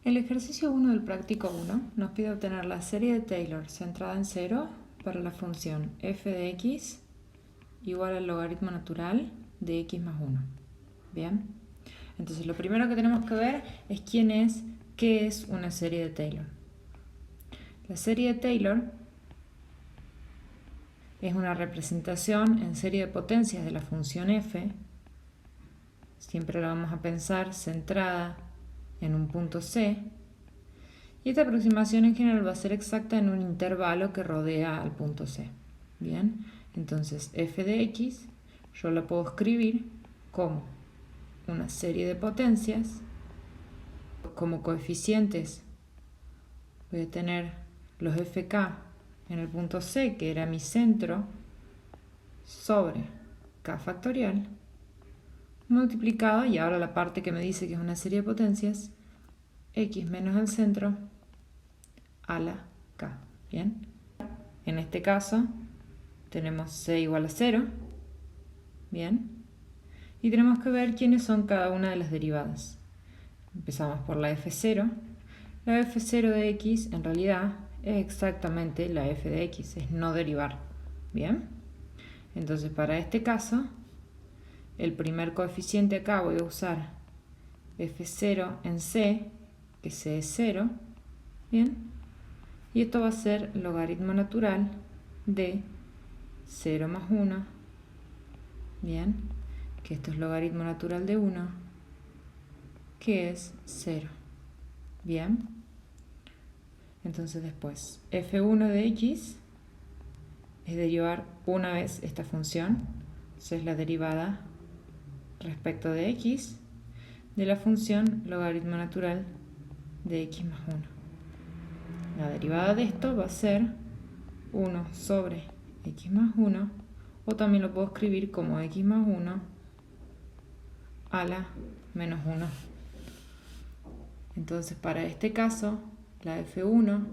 El ejercicio 1 del práctico 1 nos pide obtener la serie de Taylor centrada en 0 para la función f de x igual al logaritmo natural de x más 1. Bien, entonces lo primero que tenemos que ver es qué es una serie de Taylor. La serie de Taylor es una representación en serie de potencias de la función f. Siempre la vamos a pensar centrada en un punto C, y esta aproximación en general va a ser exacta en un intervalo que rodea al punto C. Bien, entonces f de x yo la puedo escribir como una serie de potencias. Como coeficientes voy a tener los fk en el punto C, que era mi centro, sobre k factorial, multiplicado, y ahora la parte que me dice que es una serie de potencias, x menos el centro a la k. Bien, en este caso tenemos c igual a 0. Bien, y tenemos que ver quiénes son cada una de las derivadas. Empezamos por la f0. La f0 de x en realidad es exactamente la f de x, es no derivar. Bien, entonces para este caso el primer coeficiente acá voy a usar f0 en c, que c es 0. Bien, y esto va a ser logaritmo natural de 0 más 1. Bien, que esto es logaritmo natural de 1, que es 0. Bien, entonces después f1 de x es derivar una vez esta función, entonces la derivada respecto de x de la función logaritmo natural de x más 1. La derivada de esto va a ser 1 sobre x más 1, o también lo puedo escribir como x más 1 a la menos 1. Entonces para este caso la f1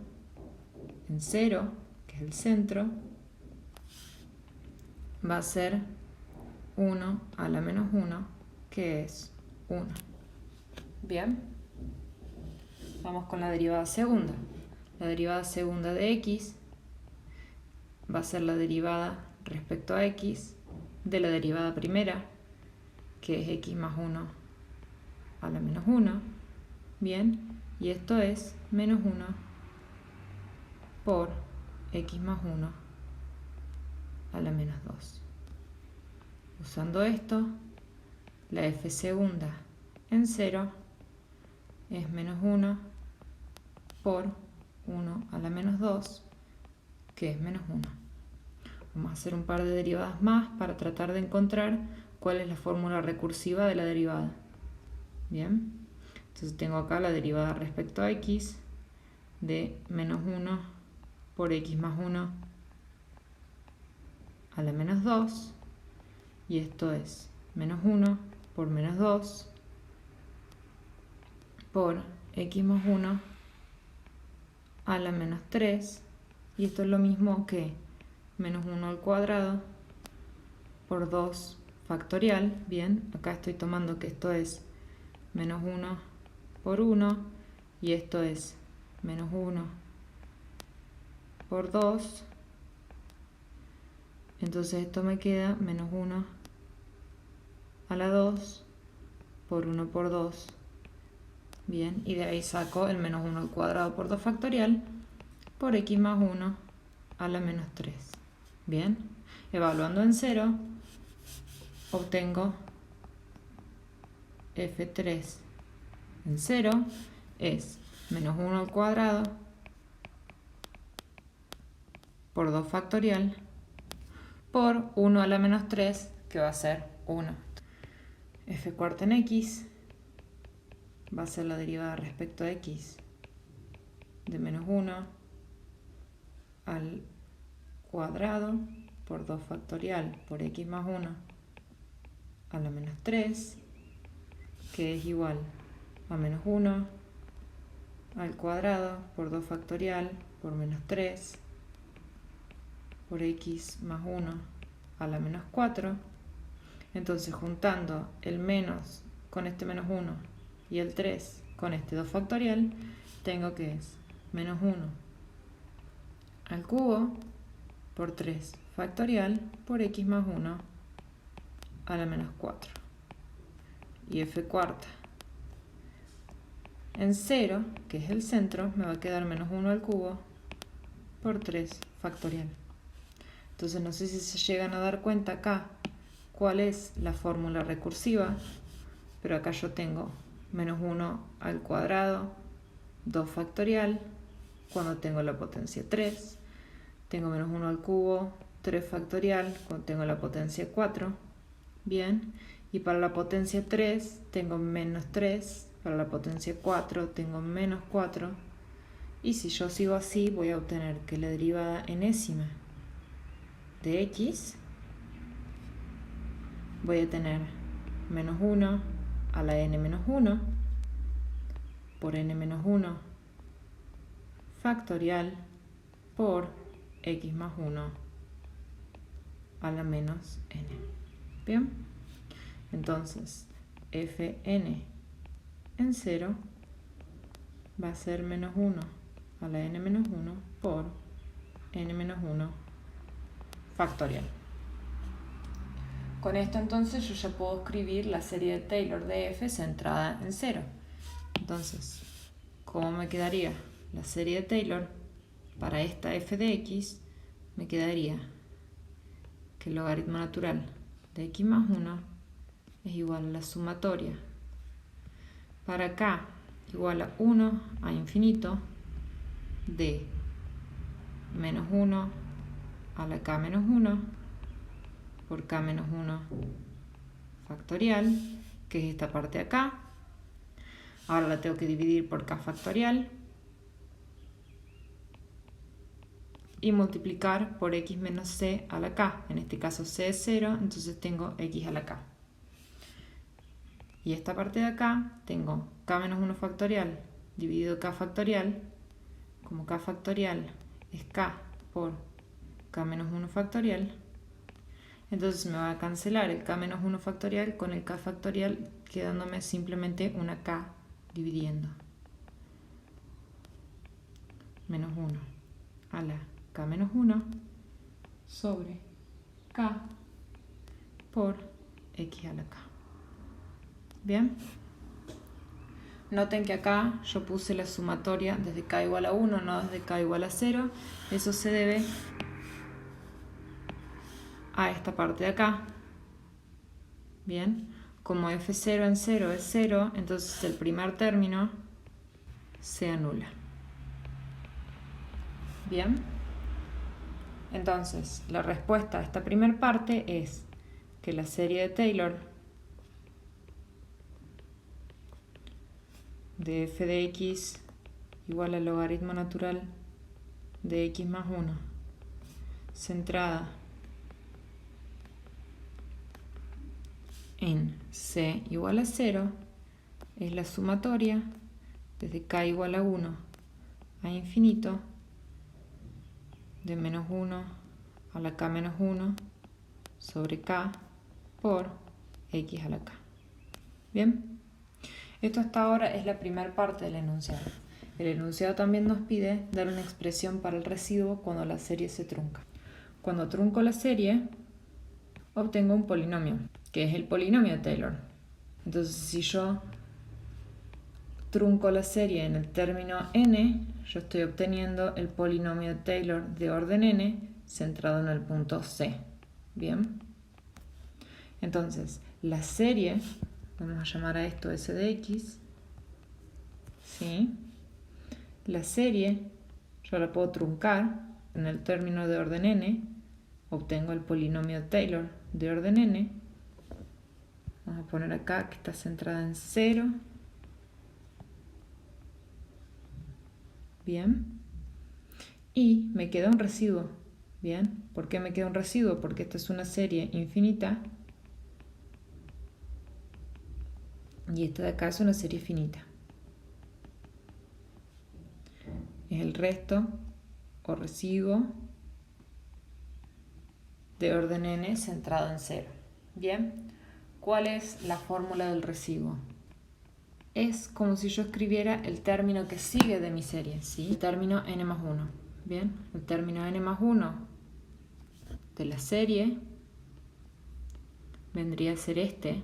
en 0, que es el centro, va a ser 1 a la menos 1, que es 1. Bien, vamos con la derivada segunda. La derivada segunda de x va a ser la derivada respecto a x de la derivada primera, que es x más 1 a la menos 1. Bien, y esto es menos 1 por x más 1 a la menos 2. Usando esto, la f segunda en 0 es menos 1 por 1 a la menos 2, que es menos 1. Vamos a hacer un par de derivadas más para tratar de encontrar cuál es la fórmula recursiva de la derivada. Bien, entonces tengo acá la derivada respecto a x de menos 1 por x más 1 a la menos 2, y esto es menos 1 por menos 2 por x más 1 a la menos 3, y esto es lo mismo que menos 1 al cuadrado por 2 factorial. Bien, acá estoy tomando que esto es menos 1 por 1, y esto es menos 1 por 2. Entonces esto me queda menos 1 a la 2 por 1 por 2. Bien, y de ahí saco el menos 1 al cuadrado por 2 factorial por x más 1 a la menos 3. Bien, evaluando en 0, obtengo f3 en 0 es menos 1 al cuadrado por 2 factorial por 1 a la menos 3, que va a ser 1. f cuarta en x va a ser la derivada respecto a x de menos 1 al cuadrado por 2 factorial por x más 1 a la menos 3, que es igual a menos 1 al cuadrado por 2 factorial por menos 3 por x más 1 a la menos 4. Entonces juntando el menos con este menos 1 y el 3 con este 2 factorial, tengo que es menos 1 al cubo por 3 factorial por x más 1 a la menos 4. Y f cuarta en 0, que es el centro, me va a quedar menos 1 al cubo por 3 factorial. Entonces no sé si se llegan a dar cuenta acá cuál es la fórmula recursiva, pero acá yo tengo menos 1 al cuadrado, 2 factorial, cuando tengo la potencia 3, tengo menos 1 al cubo, 3 factorial, cuando tengo la potencia 4, bien, y para la potencia 3 tengo menos 3, para la potencia 4 tengo menos 4, y si yo sigo así voy a obtener que la derivada enésima de x voy a tener menos 1 a la n menos 1 por n menos 1 factorial por x más 1 a la menos n. Bien, entonces fn en 0 va a ser menos 1 a la n menos 1 por n menos 1 factorial. Con esto entonces yo ya puedo escribir la serie de Taylor de f centrada en 0. Entonces, ¿cómo me quedaría la serie de Taylor para esta f de x? Me quedaría que el logaritmo natural de x más 1 es igual a la sumatoria para k igual a 1 a infinito de menos 1 a la k menos 1 por k menos 1 factorial, que es esta parte de acá. Ahora la tengo que dividir por k factorial y multiplicar por x menos c a la k. En este caso c es 0, entonces tengo x a la k. Y esta parte de acá tengo k menos 1 factorial dividido k factorial. Como k factorial es k por k menos 1 factorial, entonces me va a cancelar el k menos 1 factorial con el k factorial, quedándome simplemente una k dividiendo. Menos 1 a la k menos 1 sobre k por x a la k. Bien. Noten que acá yo puse la sumatoria desde k igual a 1, no desde k igual a 0. Eso se debe a esta parte de acá. Bien, como f0 en 0 es 0, entonces el primer término se anula. Bien, entonces la respuesta a esta primera parte es que la serie de Taylor de f de x igual al logaritmo natural de x más 1 centrada en c igual a 0 es la sumatoria desde k igual a 1 a infinito de menos 1 a la k menos 1 sobre k por x a la k. Bien, esto hasta ahora es la primera parte del enunciado. El enunciado también nos pide dar una expresión para el residuo cuando la serie se trunca. Cuando trunco la serie, obtengo un polinomio, que es el polinomio de Taylor. Entonces, si yo trunco la serie en el término n, yo estoy obteniendo el polinomio de Taylor de orden n centrado en el punto C. Bien. Entonces, la serie, vamos a llamar a esto s de x, ¿sí? La serie yo la puedo truncar en el término de orden n, obtengo el polinomio de Taylor de orden n. Vamos a poner acá que está centrada en 0. Bien. Y me queda un residuo. Bien. ¿Por qué me queda un residuo? Porque esta es una serie infinita. Y esta de acá es una serie finita. Es el resto o residuo de orden n centrado en 0. Bien. ¿Cuál es la fórmula del residuo? es como si yo escribiera el término que sigue de mi serie, ¿sí? El término n más 1. Bien, el término n más 1 de la serie vendría a ser este.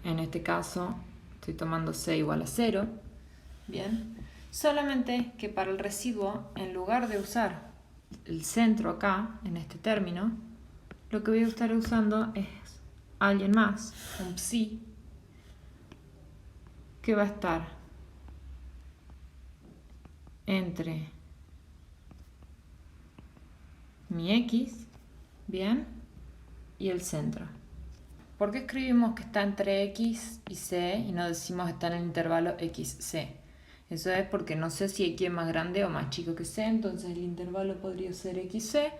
En este caso estoy tomando c igual a 0. Bien, solamente que para el residuo, en lugar de usar el centro acá, en este término, lo que voy a estar usando es alguien más, un psi, que va a estar entre mi x, bien, y el centro. ¿Por qué escribimos que está entre x y c y no decimos que está en el intervalo xc? Eso es porque no sé si x es más grande o más chico que c, entonces el intervalo podría ser xc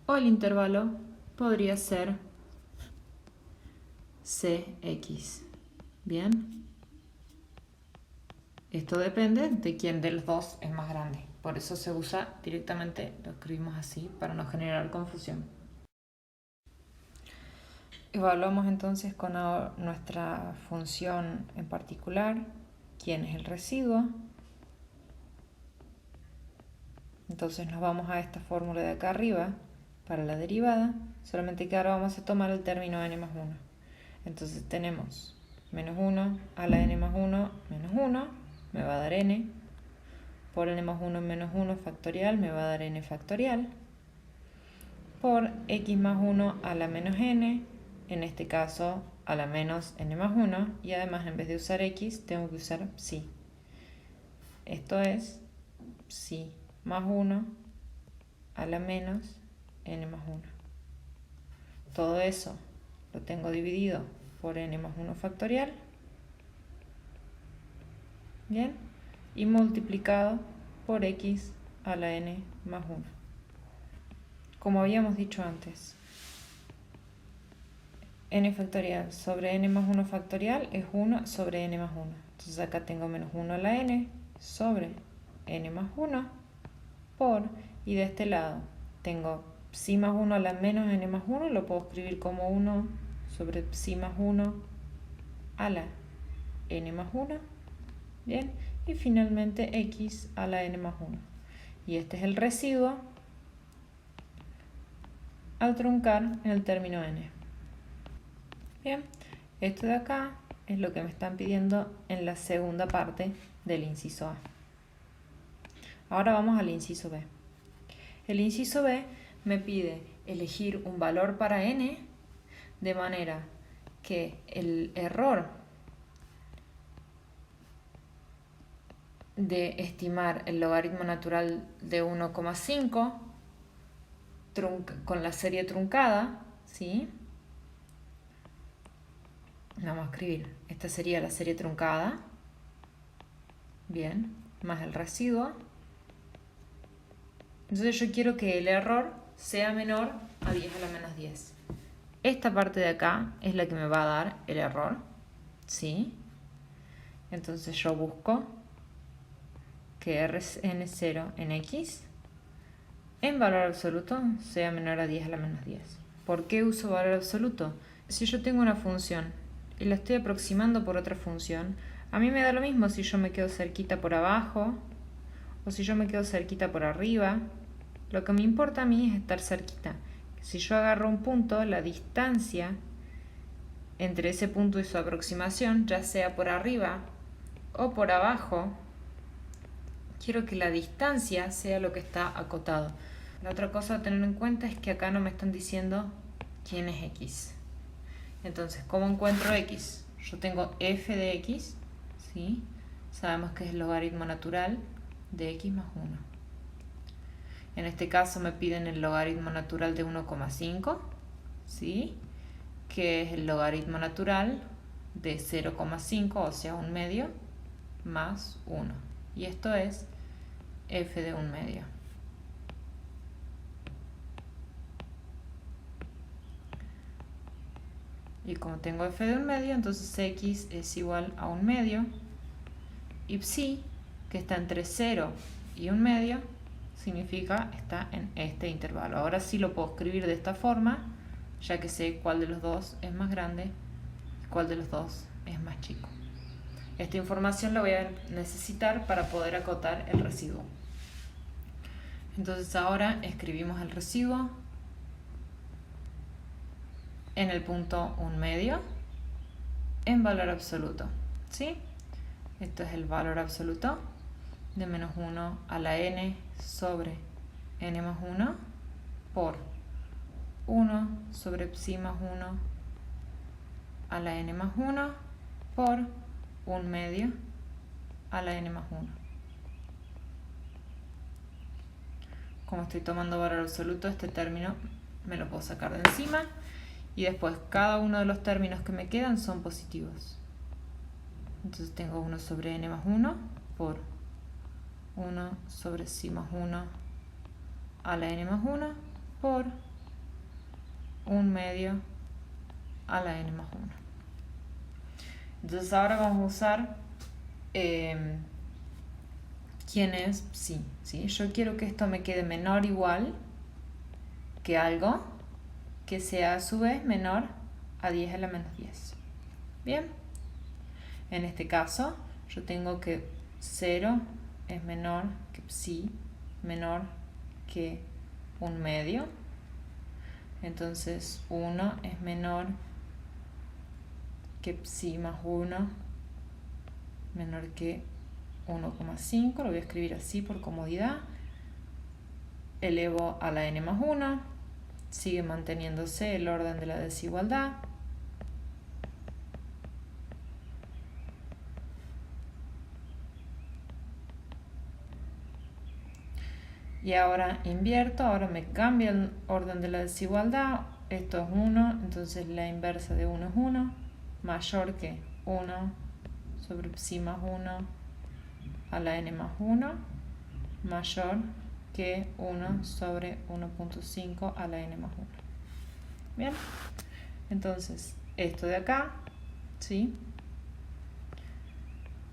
o el intervalo podría ser cx. Bien. Esto depende de quién de los dos es más grande. Por eso se usa directamente, lo escribimos así, para no generar confusión. Evaluamos entonces con nuestra función en particular quién es el residuo. Entonces nos vamos a esta fórmula de acá arriba para la derivada, solamente que ahora vamos a tomar el término n más 1. Entonces tenemos menos 1 a la n más 1 menos 1, me va a dar n, por n más 1 menos 1 factorial me va a dar n factorial, por x más 1 a la menos n, en este caso a la menos n más 1, y además en vez de usar x tengo que usar psi. Esto es psi más 1 a la menos n más 1. Todo eso lo tengo dividido por n más 1 factorial, bien, y multiplicado por x a la n más 1. Como habíamos dicho antes, n factorial sobre n más 1 factorial es 1 sobre n más 1. Entonces acá tengo menos 1 a la n sobre n más 1 por, y de este lado tengo psi más 1 a la menos n más 1, lo puedo escribir como 1 sobre psi más 1 a la n más 1, bien, y finalmente x a la n más 1. Y este es el residuo al truncar en el término n. Bien, esto de acá es lo que me están pidiendo en la segunda parte del inciso A. Ahora vamos al inciso B. El inciso B me pide elegir un valor para n de manera que el error de estimar el logaritmo natural de 1,5 con la serie truncada, ¿sí? Vamos a escribir, esta sería la serie truncada, bien, más el residuo. Entonces yo quiero que el error sea menor a 10 a la menos 10. Esta parte de acá es la que me va a dar el error, ¿sí? Entonces yo busco que Rn0 en x en valor absoluto sea menor a 10 a la menos 10. ¿Por qué uso valor absoluto? Si yo tengo una función y la estoy aproximando por otra función, a mí me da lo mismo si yo me quedo cerquita por abajo o si yo me quedo cerquita por arriba. Lo que me importa a mí es estar cerquita. Si yo agarro un punto, la distancia entre ese punto y su aproximación, ya sea por arriba o por abajo, quiero que la distancia sea lo que está acotado. La otra cosa a tener en cuenta es que acá no me están diciendo quién es x. Entonces, ¿cómo encuentro x? Yo tengo f de x, ¿sí? Sabemos que es el logaritmo natural de x más 1. En este caso me piden el logaritmo natural de 1,5, ¿sí? Que es el logaritmo natural de 0,5, o sea, 1 medio, más 1. Y esto es f de 1 medio. Y como tengo f de 1 medio, entonces x es igual a 1 medio. Y psi, que está entre 0 y 1 medio, significa está en este intervalo. Ahora sí lo puedo escribir de esta forma, ya que sé cuál de los dos es más grande y cuál de los dos es más chico. Esta información la voy a necesitar para poder acotar el residuo. Entonces ahora escribimos el residuo en el punto 1/2 en valor absoluto, ¿sí? Esto es el valor absoluto de menos 1 a la n sobre n más 1 por 1 sobre psi más 1 a la n más 1 por 1/2 a la n más 1. Como estoy tomando valor absoluto, este término me lo puedo sacar de encima y después cada uno de los términos que me quedan son positivos. Entonces tengo 1 sobre n más 1 por 1 sobre psi más 1 a la n más 1 por 1/2 a la n más 1. Entonces ahora vamos a usar quién es psi, ¿sí? Yo quiero que esto me quede menor o igual que algo que sea a su vez menor a 10 a la menos 10. Bien, en este caso yo tengo que 0 es menor que psi menor que 1/2. Entonces 1 es menor que psi más 1 menor que 1,5. Lo voy a escribir así por comodidad. Elevo a la n más 1. Sigue manteniéndose el orden de la desigualdad. Y ahora invierto, ahora me cambia el orden de la desigualdad. Esto es 1, entonces la inversa de 1 es 1, mayor que 1 sobre psi más 1 a la n más 1, mayor que 1 sobre 1.5 a la n más 1. Bien, entonces esto de acá, ¿sí?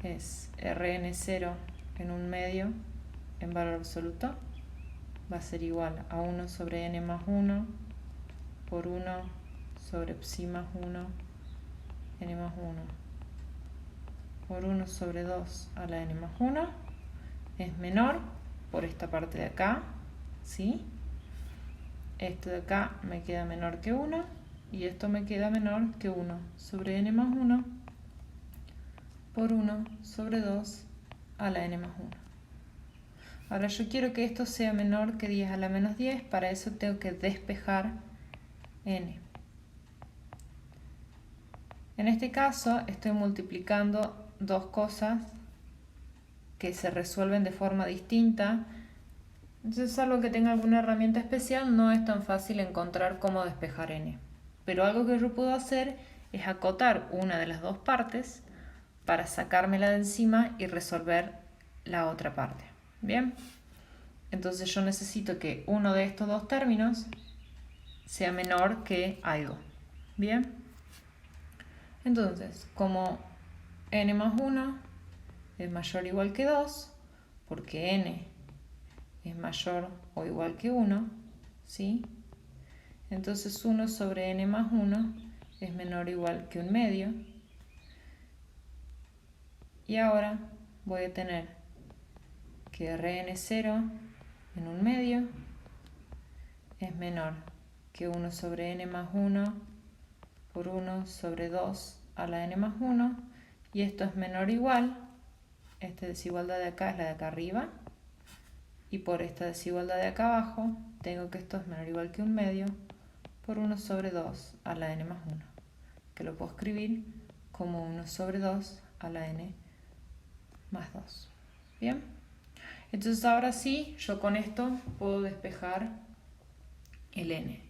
Es Rn0 en 1/2 en valor absoluto. Va a ser igual a 1 sobre n más 1 por 1 sobre psi más 1 n más 1 por 1 sobre 2 a la n más 1 es menor por esta parte de acá, ¿sí? Esto de acá me queda menor que 1 y esto me queda menor que 1 sobre n más 1 por 1 sobre 2 a la n más 1. Ahora yo quiero que esto sea menor que 10 a la menos 10, para eso tengo que despejar n. En este caso estoy multiplicando dos cosas que se resuelven de forma distinta. Entonces, salvo que tenga alguna herramienta especial, no es tan fácil encontrar cómo despejar n. Pero algo que yo puedo hacer es acotar una de las dos partes para sacármela de encima y resolver la otra parte. Bien, entonces yo necesito que uno de estos dos términos sea menor que algo. Bien, entonces como n más 1 es mayor o igual que 2, porque n es mayor o igual que 1, ¿sí? Entonces 1 sobre n más 1 es menor o igual que 1/2. Y ahora voy a tener que Rn0 en 1/2 es menor que 1 sobre n más 1 por 1 sobre 2 a la n más 1. Y esto es menor o igual, esta desigualdad de acá es la de acá arriba, y por esta desigualdad de acá abajo tengo que esto es menor o igual que 1/2 por 1 sobre 2 a la n más 1, que lo puedo escribir como 1 sobre 2 a la n más 2. Bien, entonces ahora sí, yo con esto puedo despejar el n.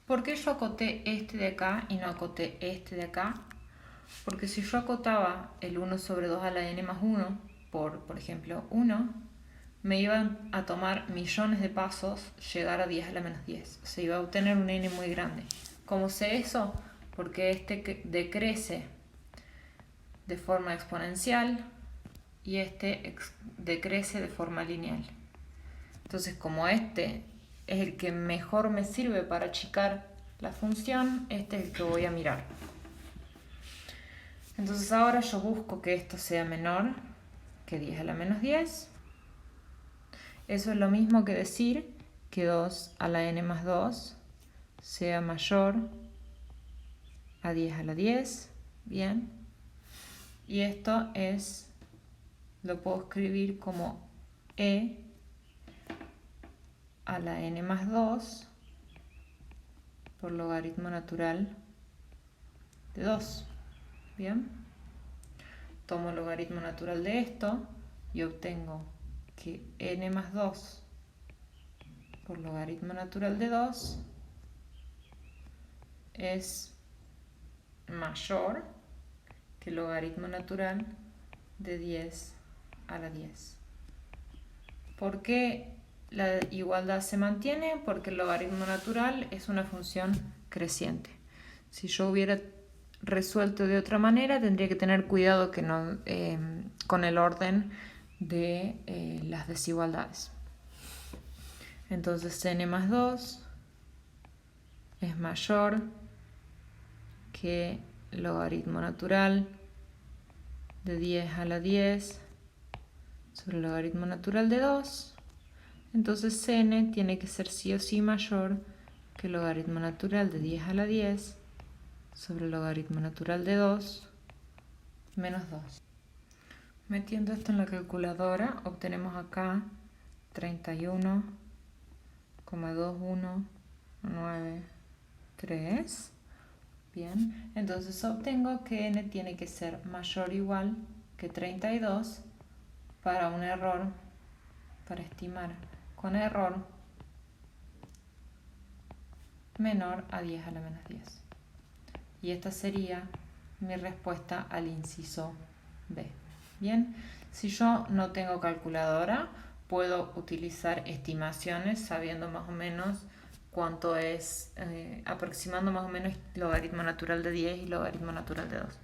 ¿Por qué yo acoté este de acá y no acoté este de acá? Porque si yo acotaba el 1 sobre 2 a la n más 1 por ejemplo 1, me iban a tomar millones de pasos llegar a 10 a la menos 10. O sea, iba a obtener un n muy grande. ¿Cómo sé eso? Porque este decrece de forma exponencial y este decrece de forma lineal. Entonces, como este es el que mejor me sirve para achicar la función, este es el que voy a mirar. Entonces ahora yo busco que esto sea menor que 10 a la menos 10. Eso es lo mismo que decir que 2 a la n más 2 sea mayor a 10 a la 10. Bien. Y esto lo puedo escribir como e a la n más 2 por logaritmo natural de 2. Bien. Tomo el logaritmo natural de esto y obtengo que n más 2 por logaritmo natural de 2 es mayor que el logaritmo natural de 10 a la 10. ¿Por qué la igualdad se mantiene? Porque el logaritmo natural es una función creciente. Si yo hubiera resuelto de otra manera, tendría que tener cuidado que no, con el orden de las desigualdades. Entonces n más 2 es mayor que el logaritmo natural de 10 a la 10 sobre el logaritmo natural de 2. Entonces n tiene que ser sí o sí mayor que el logaritmo natural de 10 a la 10 sobre el logaritmo natural de 2 menos 2. Metiendo esto en la calculadora, obtenemos acá 31,2193. Bien, entonces obtengo que n tiene que ser mayor o igual que 32 para un error, para estimar con error menor a 10 a la menos 10. Y esta sería mi respuesta al inciso B. Bien, si yo no tengo calculadora, puedo utilizar estimaciones sabiendo más o menos cuánto es, aproximando más o menos logaritmo natural de 10 y logaritmo natural de 2.